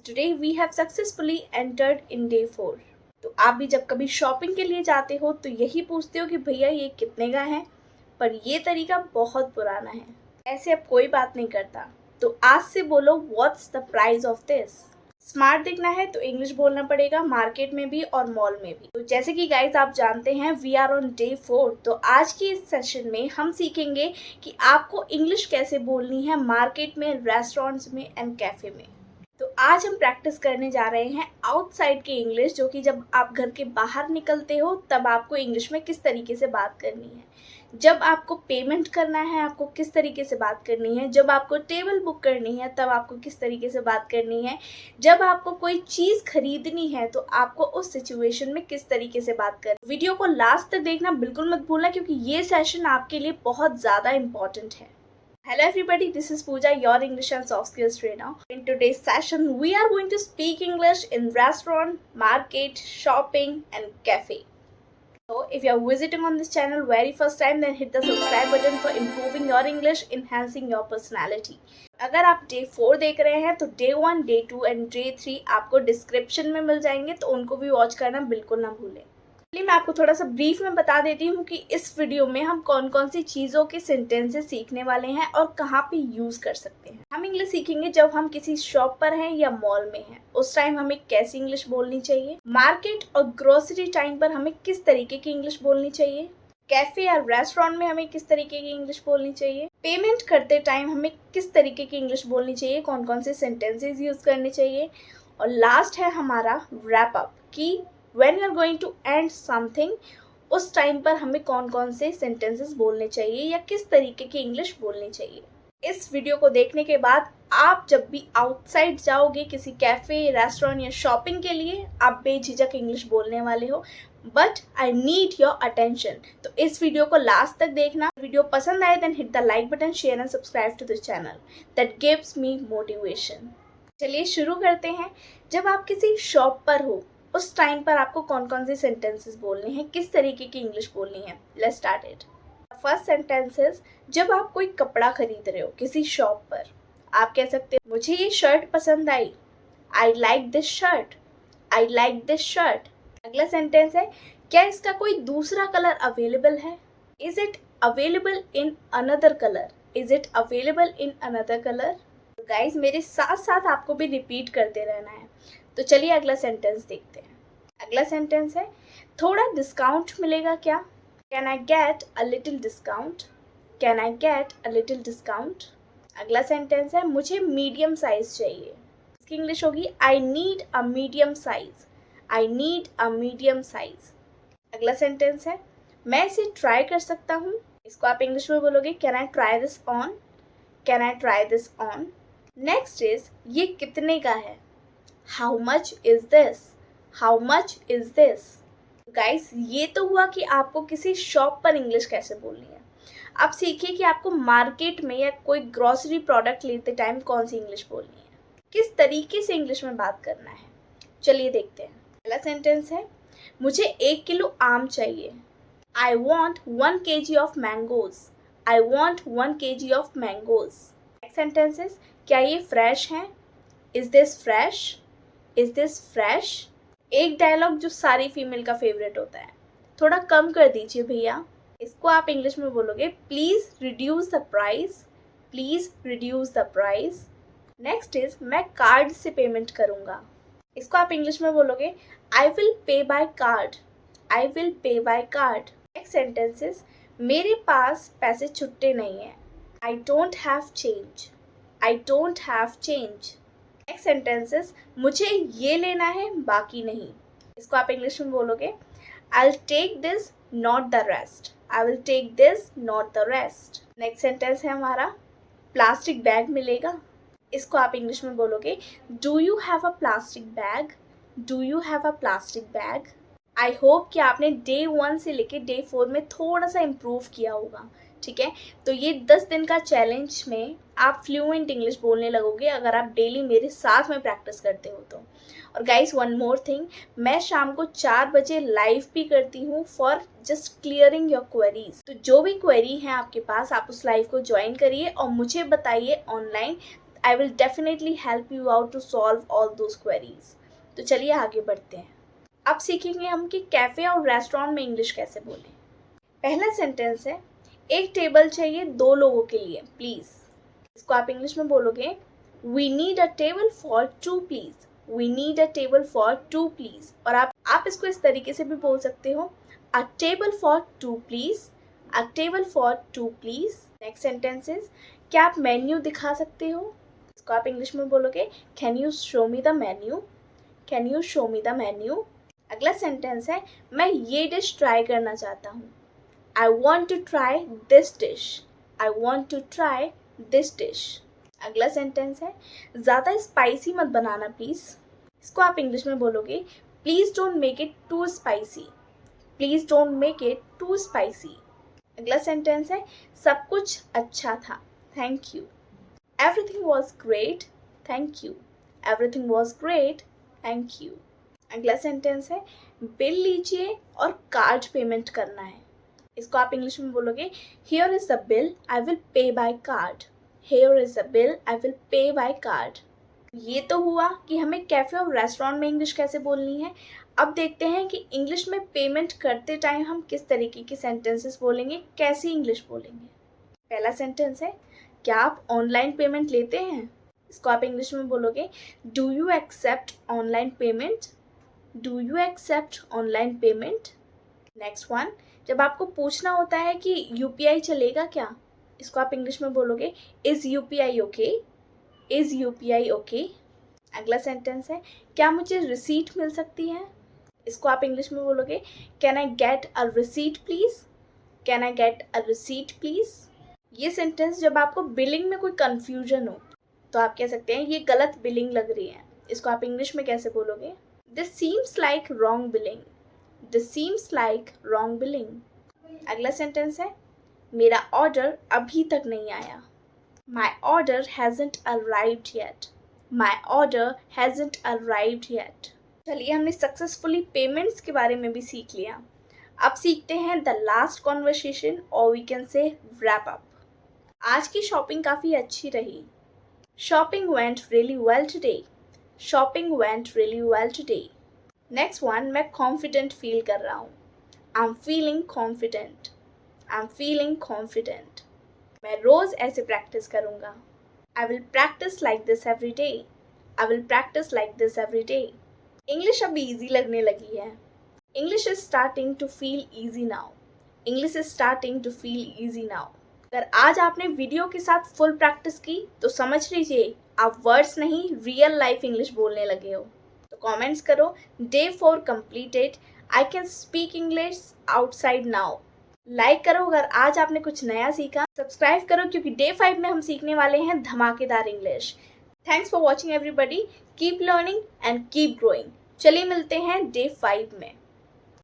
Today we have successfully entered in day 4. तो आप भी जब कभी शॉपिंग के लिए जाते हो तो यही पूछते हो कि भैया ये कितने का है, पर ये तरीका बहुत पुराना है, ऐसे अब कोई बात नहीं करता। तो आज से बोलो what's the price of this. Smart दिखना है तो इंग्लिश बोलना पड़ेगा, मार्केट में भी और मॉल में भी। तो जैसे कि गाइज आप जानते हैं वी आर ऑन डे 4। तो आज के इस सेशन में हम सीखेंगे कि आपको इंग्लिश कैसे बोलनी है मार्केट में, रेस्टोरेंट्स में एंड कैफे में। तो आज हम प्रैक्टिस करने जा रहे हैं आउटसाइड की इंग्लिश, जो कि जब आप घर के बाहर निकलते हो तब आपको इंग्लिश में किस तरीके से बात करनी है, जब आपको पेमेंट करना है आपको किस तरीके से बात करनी है, जब आपको टेबल बुक करनी है तब आपको किस तरीके से बात करनी है, जब आपको कोई चीज़ खरीदनी है तो आपको उस सिचुएशन में किस तरीके से बात करनी है। वीडियो को लास्ट तक देखना बिल्कुल मत भूलना, क्योंकि ये सेशन आपके लिए बहुत ज़्यादा इंपॉर्टेंट है। Hello everybody, this is Pooja, your English and soft skills trainer. In today's session, we are going to speak English in restaurant, market, shopping and cafe. So if you are visiting on this channel very first time, then hit the subscribe button for improving your English, enhancing your personality. अगर आप day 4 देख रहे हैं तो day 1, day 2 and day 3 आपको description में मिल जाएंगे, तो उनको भी वॉच करना बिल्कुल ना भूलें। मैं आपको थोड़ा सा ब्रीफ में बता देती हूँ कि इस वीडियो में हम कौन कौन सी चीज़ों के सेंटेंसेस सीखने वाले हैं और कहाँ पे यूज़ कर सकते हैं। हम इंग्लिश सीखेंगे जब हम किसी शॉप पर हैं या मॉल में हैं, उस टाइम हमें कैसी इंग्लिश बोलनी चाहिए, मार्केट और ग्रोसरी टाइम पर हमें किस तरीके की इंग्लिश बोलनी चाहिए, कैफे या रेस्टोरेंट में हमें किस तरीके की इंग्लिश बोलनी चाहिए, पेमेंट करते टाइम हमें किस तरीके की इंग्लिश बोलनी चाहिए, कौन कौन से सेंटेंसेस यूज़ करने चाहिए, और लास्ट है हमारा रैप अप कि when you are going to end something, उस टाइम पर हमें कौन कौन से सेंटेंसेस बोलने चाहिए या किस तरीके की इंग्लिश बोलनी चाहिए। इस वीडियो को देखने के बाद आप जब भी आउटसाइड जाओगे किसी कैफे, रेस्टोरेंट या शॉपिंग के लिए, आप बेझिझक इंग्लिश बोलने वाले हो। But I need your attention, तो इस वीडियो को लास्ट तक देखना। वीडियो पसंद आए then hit the like button, share and subscribe to this channel, that gives me motivation. चलिए शुरू करते हैं। जब आप किसी शॉप पर हो उस टाइम पर आपको कौन कौन से सेंटेंसेस बोलने हैं, किस तरीके की इंग्लिश बोलनी है। Let's start it. First sentences, जब आप कोई कपड़ा खरीद रहे हो किसी शॉप पर, आप कह सकते हो मुझे ये शर्ट पसंद आई, I like this shirt, I like this shirt. अगला सेंटेंस है, क्या इसका कोई दूसरा कलर अवेलेबल है, is it available in another colour, is it available in another colour. Guys मेरे साथ साथ आपको भी रिपीट करते रहना है। तो चलिए अगला सेंटेंस देखते हैं। अगला सेंटेंस है, थोड़ा डिस्काउंट मिलेगा क्या, can I get a little discount, can I get a little discount. अगला सेंटेंस है, मुझे मीडियम साइज चाहिए, इसकी इंग्लिश होगी I need a medium size, I need a medium size. अगला सेंटेंस है, मैं इसे ट्राई कर सकता हूँ, इसको आप इंग्लिश में बोलोगे can I try this on, can I try this on. Next is, ये कितने का है, How much is this? How much is this? Guys ये तो हुआ कि आपको किसी शॉप पर इंग्लिश कैसे बोलनी है। अब सीखिए कि आपको मार्केट में या कोई ग्रॉसरी प्रोडक्ट लेते टाइम कौन सी इंग्लिश बोलनी है, किस तरीके से इंग्लिश में बात करना है। चलिए देखते हैं। पहला सेंटेंस है, मुझे 1 किलो आम चाहिए, I want 1 kg of mangoes, I want 1 kg of mangoes। Next sentence है, क्या ये फ्रेश है, Is this fresh? Is this fresh. एक डायलॉग जो सारी फीमेल का फेवरेट होता है, थोड़ा कम कर दीजिए भैया, इसको आप इंग्लिश में बोलोगे please reduce the price, please reduce the price. Next is, मैं कार्ड से पेमेंट करूँगा, इसको आप इंग्लिश में बोलोगे I will pay by card, I will pay by card. Next sentence is, मेरे पास पैसे छुट्टे नहीं हैं, I don't have change, I don't have change. Next sentences, मुझे ये लेना है बाकी नहीं, इसको आप इंग्लिश में बोलोगे I will take this not the rest, I will take this not the rest. Next sentence है हमारा, प्लास्टिक बैग मिलेगा, इसको आप इंग्लिश में बोलोगे do you have a plastic bag, do you have a plastic bag. I hope कि आपने day 1 से लेके डे 4 में थोड़ा सा इम्प्रूव किया होगा, ठीक है। तो ये 10 दिन का चैलेंज में आप फ्लुएंट इंग्लिश बोलने लगोगे अगर आप डेली मेरे साथ में प्रैक्टिस करते हो तो। और गाइस वन मोर थिंग, मैं शाम को 4 बजे लाइव भी करती हूँ for just clearing your queries. तो जो भी क्वेरी है आपके पास, आप उस लाइव को ज्वाइन करिए और मुझे बताइए online, I will definitely help you out to solve all those queries. तो चलिए आगे बढ़ते हैं। अब सीखेंगे हम कि कैफ़े और रेस्टोरेंट में इंग्लिश कैसे बोलें। पहला सेंटेंस है, एक टेबल चाहिए 2 लोगों के लिए प्लीज़। इसको आप इंग्लिश में बोलोगे, We need a table for 2 please. We need a table for 2 please. और आप इसको इस तरीके से भी बोल सकते हो, A table for 2 please. A table for 2 please. Next sentence is, क्या आप मेन्यू दिखा सकते हो? इसको आप इंग्लिश में बोलोगे, Can you show me the menu? Can you show me the menu? अगला सेंटेंस है, मैं ये डिश ट्राई करना चाहता हूँ। I want to try this dish. I want to try this dish. अगला सेंटेंस है, ज़्यादा स्पाइसी मत बनाना प्लीज़। इसको आप इंग्लिश में बोलोगे, please don't make it too spicy. Please don't make it too spicy. अगला सेंटेंस है, सब कुछ अच्छा था, thank you. Everything was great, thank you. Everything was great, thank you. अगला सेंटेंस है, बिल लीजिए और कार्ड पेमेंट करना है। इसको आप इंग्लिश में बोलोगे, here is the bill, I will pay by card. Here is the bill, I will pay by card. ये तो हुआ कि हमें कैफ़े और रेस्टोरेंट में इंग्लिश कैसे बोलनी है। अब देखते हैं कि इंग्लिश में पेमेंट करते टाइम हम किस तरीके की सेंटेंसेस बोलेंगे, कैसी इंग्लिश बोलेंगे। पहला सेंटेंस है, क्या आप ऑनलाइन पेमेंट लेते हैं? इसको आप इंग्लिश में बोलोगे, do you accept online payment? Do you accept online payment? Next one, जब आपको पूछना होता है कि UPI चलेगा क्या, इसको आप इंग्लिश में बोलोगे, is UPI okay? Is UPI okay? अगला सेंटेंस है, क्या मुझे रिसीट मिल सकती है? इसको आप इंग्लिश में बोलोगे, can I get a receipt please? Can I get a receipt please? ये सेंटेंस जब आपको बिलिंग में कोई कन्फ्यूजन हो तो आप कह सकते हैं, ये गलत बिलिंग लग रही है। इसको आप इंग्लिश में कैसे बोलोगे, this seems like wrong billing. This seems like wrong billing. अगला सेंटेंस है, मेरा ऑर्डर अभी तक नहीं आया। My order hasn't arrived yet. My order hasn't arrived yet. चलिए, हमने सक्सेसफुली पेमेंट्स के बारे में भी सीख लिया। अब सीखते हैं द लास्ट कॉन्वर्सेशन, और we can say wrap up. आज की शॉपिंग काफ़ी अच्छी रही। Shopping went really well today. Shopping went really well today. Next one, मैं कॉन्फिडेंट फील कर रहा हूँ। I am feeling confident. I'm feeling confident. मैं रोज़ ऐसे प्रैक्टिस करूँगा। I will practice like this every day. I will practice like this every day. English अब easy लगने लगी है। English is starting to feel easy now. English is starting to feel easy now. अगर आज आपने video के साथ full practice की तो समझ लीजिए आप वर्ड्स नहीं, रियल लाइफ इंग्लिश बोलने लगे हो। तो कमेंट्स करो, Day 4 completed. I can speak English outside now. Like करो अगर आज आपने कुछ नया सीखा। सब्सक्राइब करो क्योंकि Day 5 में हम सीखने वाले हैं धमाकेदार English. Thanks for watching everybody. Keep learning and keep growing. चलिए मिलते हैं Day 5 में।